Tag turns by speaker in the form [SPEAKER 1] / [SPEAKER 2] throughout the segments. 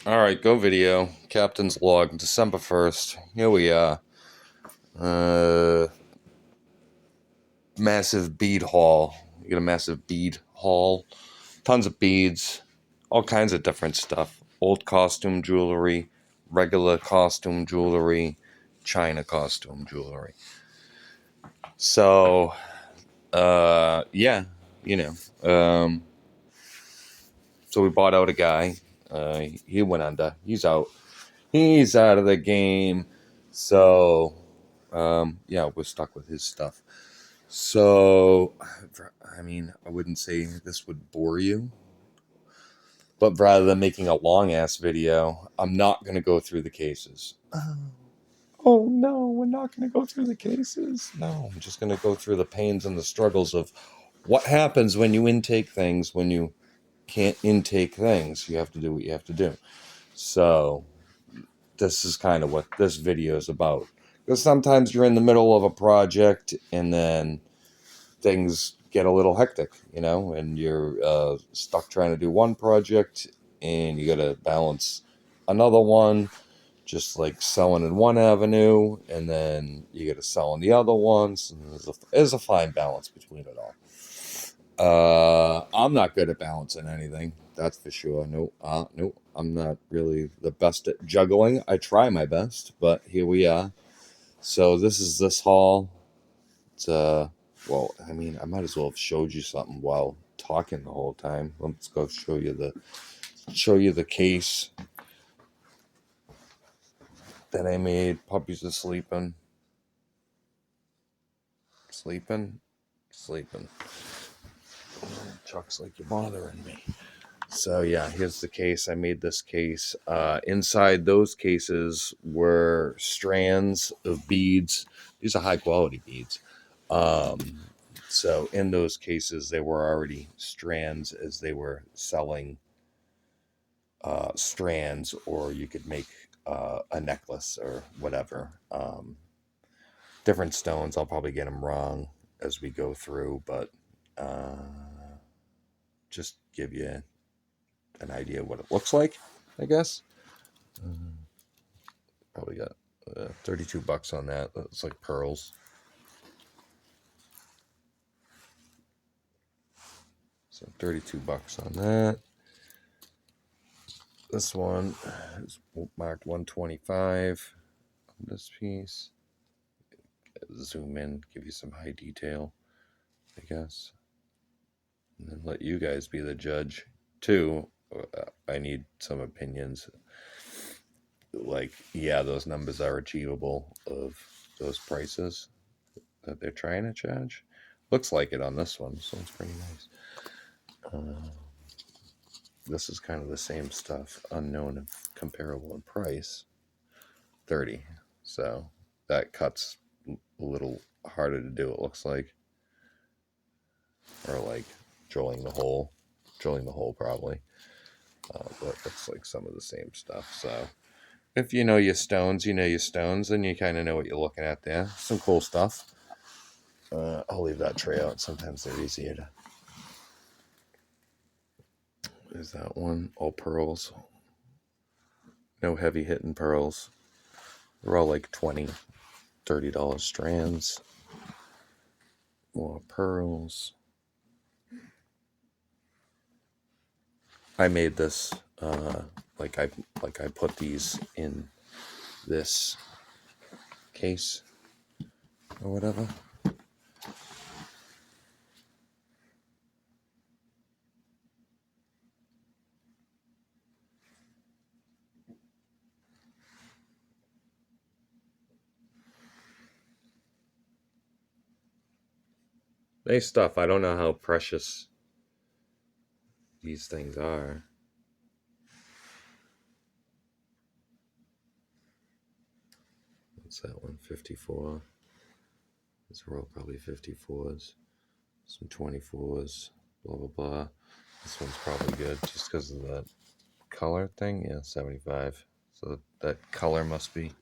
[SPEAKER 1] Alright, go video. Captain's log, December 1st. Here we are. Massive bead haul. You get a massive bead haul. Tons of beads. All kinds of different stuff. Old costume jewelry. Regular costume jewelry. China costume jewelry. So, yeah, you know. So we bought out a guy. He went under. He's out. He's out of the game. So, yeah, we're stuck with his stuff. So, I mean, I wouldn't say this would bore you, but rather than making a long ass video, I'm not going to go through the cases. Oh no, we're not going to go through the cases. No, I'm just going to go through the pains and the struggles of what happens when you intake things, when you can't intake things. You have to do what you have to do. So, this is kind of what this video is about. Because sometimes you're in the middle of a project and then things get a little hectic, and you're stuck trying to do one project and you got to balance another one, just like selling in one avenue and then you got to sell in the other ones. And there's a fine balance between it all. I'm not good at balancing anything, that's for sure. Nope, I'm not really the best at juggling. I try my best, but here we are. So this haul. It's well, I mean, I might as well have showed you something while talking the whole time. Let's go show you the case that I made. Puppies are sleeping. Chuck's like, you're bothering me. So yeah, here's the case. I made this case. Inside those cases were strands of beads. These are high quality beads. So in those cases, they were already strands as they were selling strands, or you could make a necklace or whatever. Different stones. I'll probably get them wrong as we go through, but just give you an idea of what it looks like, I guess. Probably got $32 on that. That's like pearls. So $32 on that. This one is marked 125 on this piece. Zoom in, give you some high detail, I guess. And then let you guys be the judge too. I need some opinions. Like, yeah, those numbers are achievable of those prices that they're trying to charge. Looks like it on this one, so it's pretty nice. This is kind of the same stuff, unknown and comparable in price. 30. So that cuts a little harder to do, it looks like. Or like drilling the hole probably. But it looks like some of the same stuff. So if you know your stones, and you kind of know what you're looking at there. Some cool stuff. I'll leave that tray out. Sometimes they're easier to... There's that one. All pearls. No heavy hitting pearls. They're all like $20, $30 strands. More pearls. I made this like I put these in this case or whatever. Nice stuff. I don't know how precious these things are. What's that one? 54. These are all probably 54s. Some 24s. Blah, blah, blah. This one's probably good just because of the color thing. Yeah, 75. So that color must be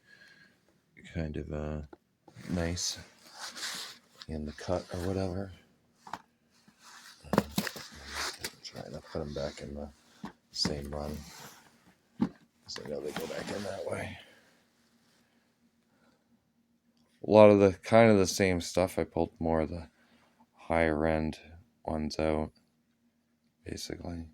[SPEAKER 1] kind of nice. And the cut or whatever. Trying to put them back in the same run. because I know they go back in that way. A lot of the kind of the same stuff. I pulled more of the higher end ones out, basically.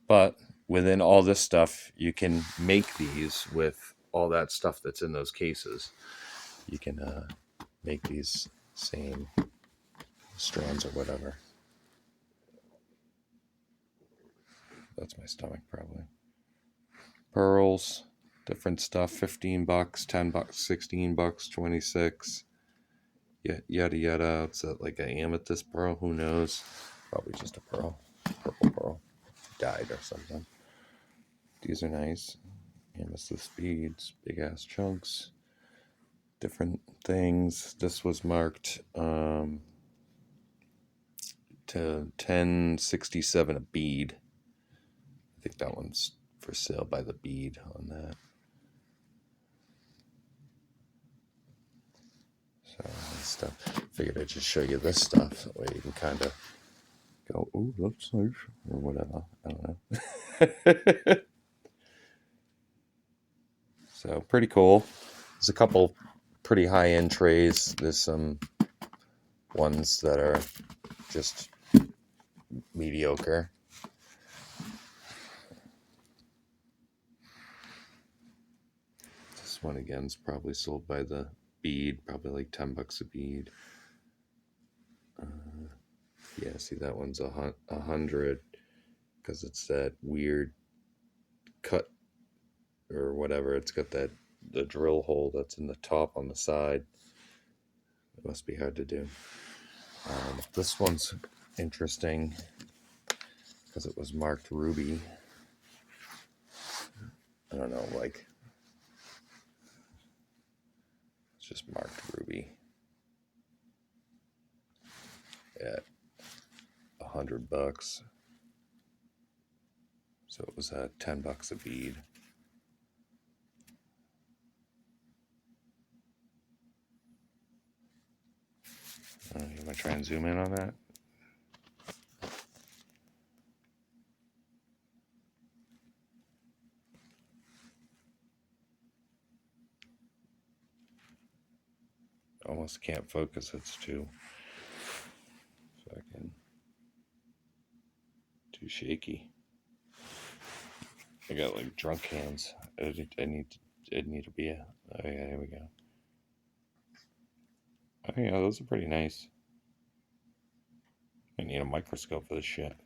[SPEAKER 1] But within all this stuff, you can make these with all that stuff that's in those cases. You can make these same strands or whatever. That's my stomach, probably. Pearls, different stuff. $15, $10, $16, 26. Yada yada. It's like an amethyst pearl. Who knows? Probably just a pearl, purple pearl, dyed or something. These are nice. Amethyst beads, big ass chunks. Different things. This was marked to $10.67 a bead. I think that one's for sale by the bead on that. So stuff. Figured I'd just show you this stuff. That way you can kind of go, oh, that's nice, or whatever. I don't know. So pretty cool. There's a couple pretty high-end trays. There's some ones that are just mediocre. This one again is probably sold by the bead, probably like $10 a bead. Yeah, see that one's 100 because it's that weird cut or whatever. It's got the drill hole that's in the top on the side. It must be hard to do. This one's interesting because it was marked ruby. I don't know, like it's just marked ruby at $100. So it was $10 a bead. You want to try and zoom in on that? Almost can't focus, it's too fucking too shaky. I got like drunk hands. It need to be a. Oh yeah, here we go. Oh yeah, those are pretty nice. I need a microscope for this shit.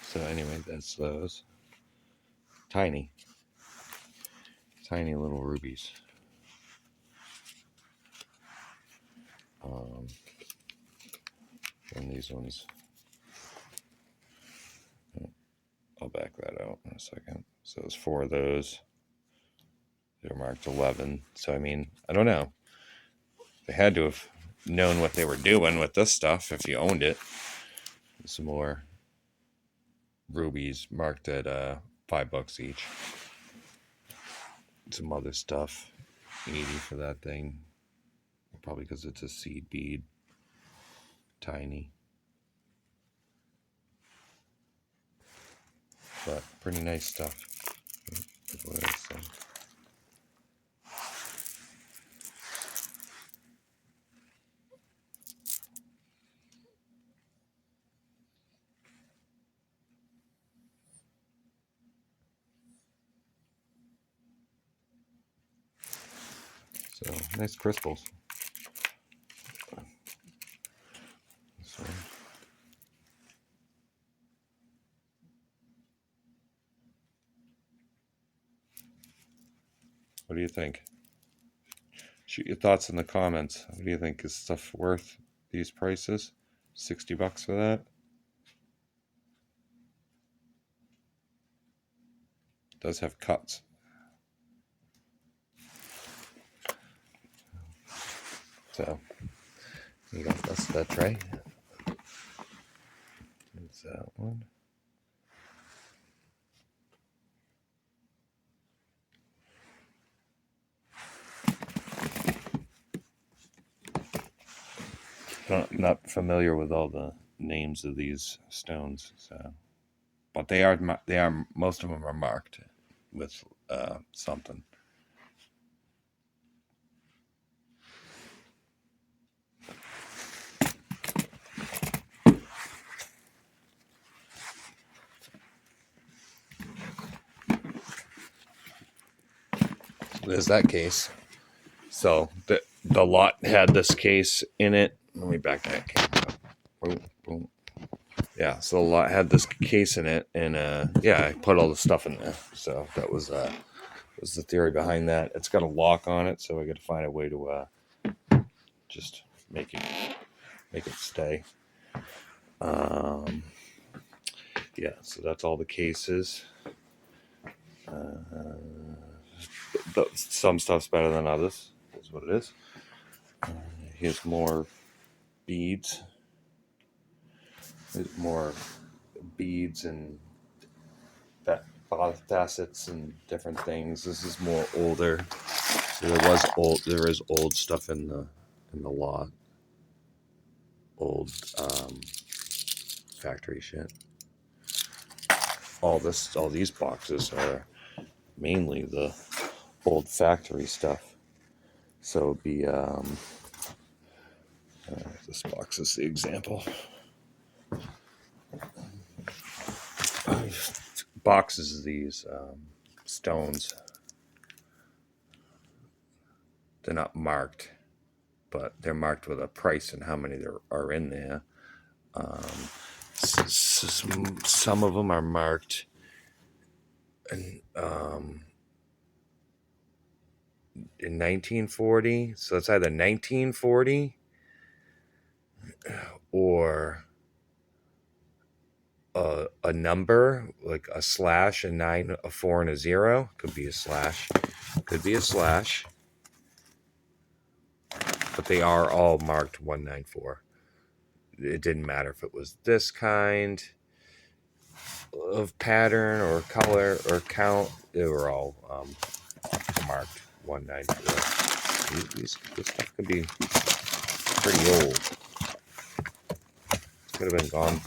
[SPEAKER 1] So anyway, that's those. Tiny little rubies. And these ones, I'll back that out in a second. So there's 4 of those. They're marked 11. So I mean, I don't know. They had to have known what they were doing with this stuff if you owned it. Some more rubies marked at $5 each. Some other stuff, 80 for that thing. Probably because it's a seed bead. Tiny. But pretty nice stuff. So nice crystals. So, what do you think? Shoot your thoughts in the comments. What do you think? Is stuff worth these prices? $60 for that? It does have cuts. So, you got that's that tray. There's that one. not familiar with all the names of these stones, so but they are most of them are marked with something. There's that case. So the lot had this case in it. Let me back that camera up. Boom, boom. Yeah, so the lot had this case in it, and yeah, I put all the stuff in there. So that was the theory behind that. It's got a lock on it, so I got to find a way to just make it stay. Yeah, so that's all the cases. Some stuff's better than others. That's what it is. Here's more beads. There's more beads and facets and different things. This is more older. So there is old stuff in the lot. Old factory shit. All these boxes are mainly the old factory stuff. So it'd be this box is the example. Boxes of these stones. They're not marked, but they're marked with a price and how many there are in there. Some of them are marked in 1940, so it's either 1940 or a number like a slash, a 9, a 4, and a 0. Could be a slash. But they are all marked 194. It didn't matter if it was this kind of pattern or color or count. They were all marked 194. This stuff could be pretty old. Could have been gone,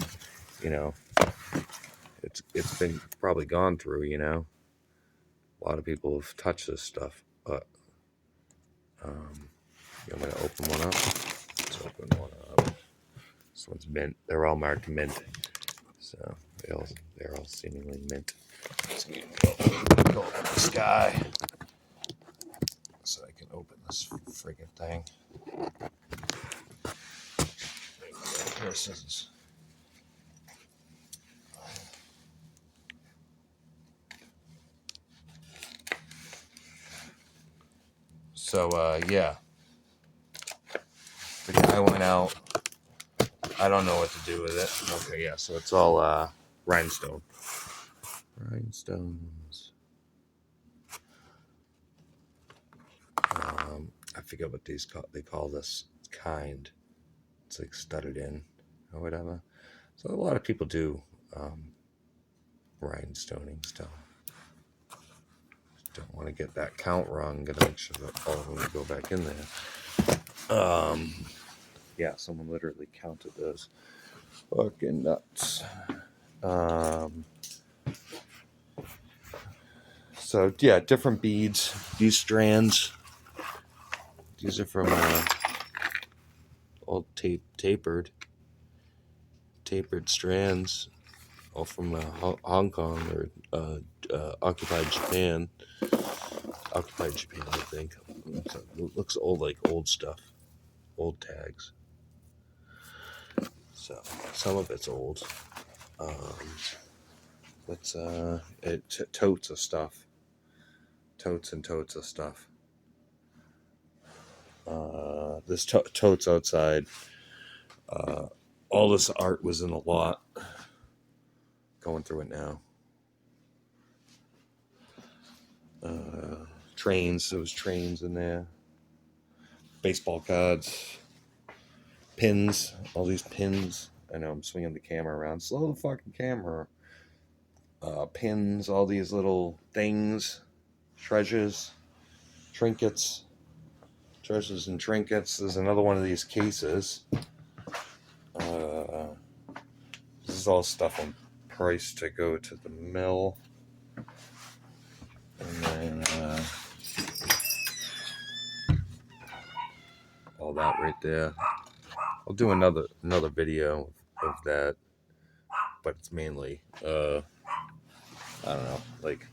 [SPEAKER 1] it's been probably gone through, A lot of people have touched this stuff, but I'm going to open one up. Let's open one up. This one's mint. They're all marked mint. So they're all seemingly mint. Let's go open this guy so I can open this friggin' thing. Here, scissors. So, yeah. The guy went out. I don't know what to do with it. Okay, yeah, so it's all rhinestone. Rhinestones. I forget what they call this kind. It's like studded in or whatever. So a lot of people do rhinestoning still. Don't want to get that count wrong. Gotta make sure that all of them go back in there. Yeah, someone literally counted those. Fucking nuts. So yeah, different beads. These strands. These are from all tapered strands, all from Hong Kong or occupied Japan, I think. So it looks old, like old stuff, old tags. So some of it's old. Totes of stuff. Totes and totes of stuff. This totes outside. All this art was in a lot. Going through it now. Trains. There was trains in there. Baseball cards. Pins. All these pins. I know I'm swinging the camera around. Slow the fucking camera. Pins. All these little things. Treasures. Trinkets. Treasures and trinkets. There's another one of these cases. This is all stuff I'm priced to go to the mill. And then all that right there. I'll do another video of that, but it's mainly I don't know, like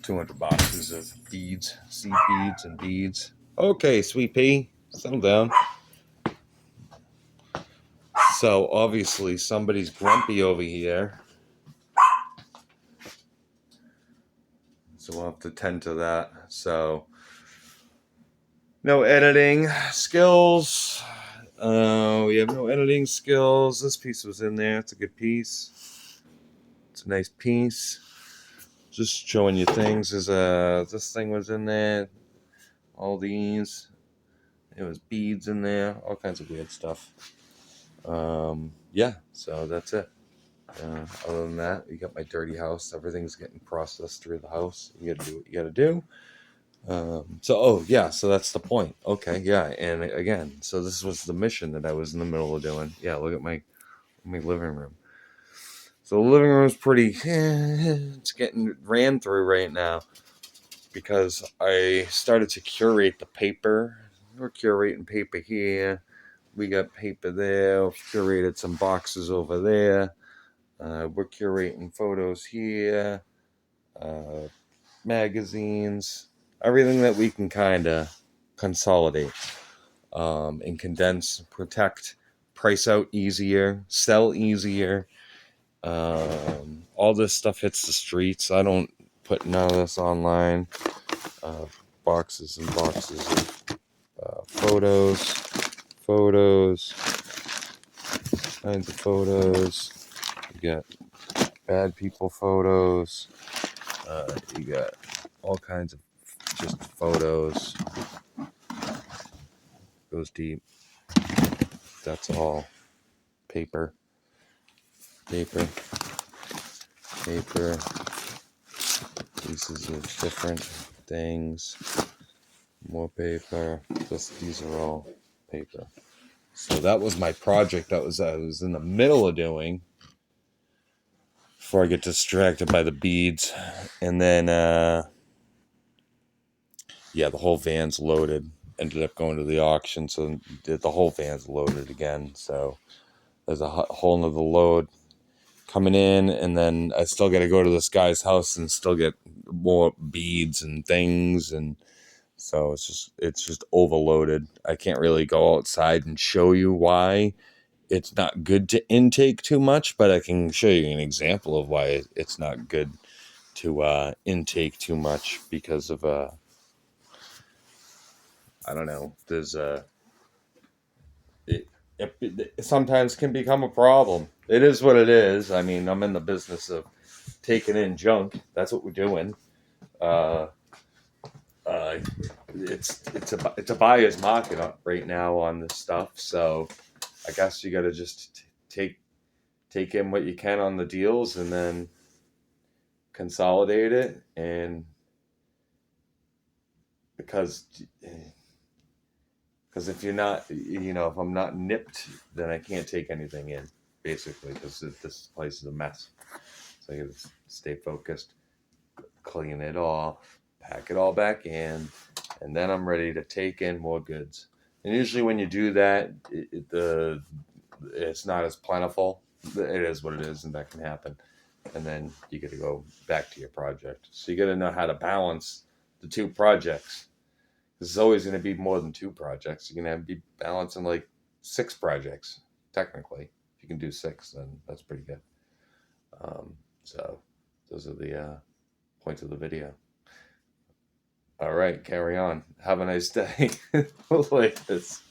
[SPEAKER 1] 200 boxes of beads, seed beads and beads. Okay, Sweet Pea, settle down. So obviously somebody's grumpy over here, so we'll have to tend to that. So no editing skills. We have no editing skills. This piece was in there. It's a good piece. It's a nice piece. Just showing you things. This thing was in there. All these. It was beads in there. All kinds of weird stuff. Yeah, so that's it. Other than that, you got my dirty house. Everything's getting processed through the house. You gotta do what you gotta do. So that's the point. Okay, yeah, and again, so this was the mission that I was in the middle of doing. Yeah, look at my living room. So the living room is pretty, it's getting ran through right now because I started to curate the paper. We're curating paper here. We got paper there. We've curated some boxes over there. We're curating photos here. Magazines. Everything that we can kind of consolidate and condense, protect, price out easier, sell easier. All this stuff hits the streets. I don't put none of this online. Boxes and boxes of photos, kinds of photos. You got bad people photos. You got all kinds of just photos. Goes deep. That's all paper. Pieces of different things. More paper. These are all paper. So that was my project. I was in the middle of doing before I get distracted by the beads, and then the whole van's loaded. Ended up going to the auction, so the whole van's loaded again. So there's a whole nother load coming in, and then I still got to go to this guy's house and still get more beads and things, and so it's just overloaded. I can't really go outside and show you why it's not good to intake too much, but I can show you an example of why it's not good to intake too much because of I don't know. There's it sometimes can become a problem. It is what it is. I mean, I'm in the business of taking in junk. That's what we're doing. Uh, it's a buyer's market right now on this stuff. So I guess you got to just take in what you can on the deals and then consolidate it. And because if you're not, if I'm not nipped, then I can't take anything in, basically, because this place is a mess. So I got to stay focused, clean it all, pack it all back in, and then I'm ready to take in more goods. And usually when you do that, it's not as plentiful. It is what it is, and that can happen. And then you got to go back to your project. So you got to know how to balance the two projects. There's always going to be more than two projects. You're going to be balancing like 6 projects, technically. If you can do 6, then that's pretty good. So those are the points of the video. All right, carry on. Have a nice day. Like this.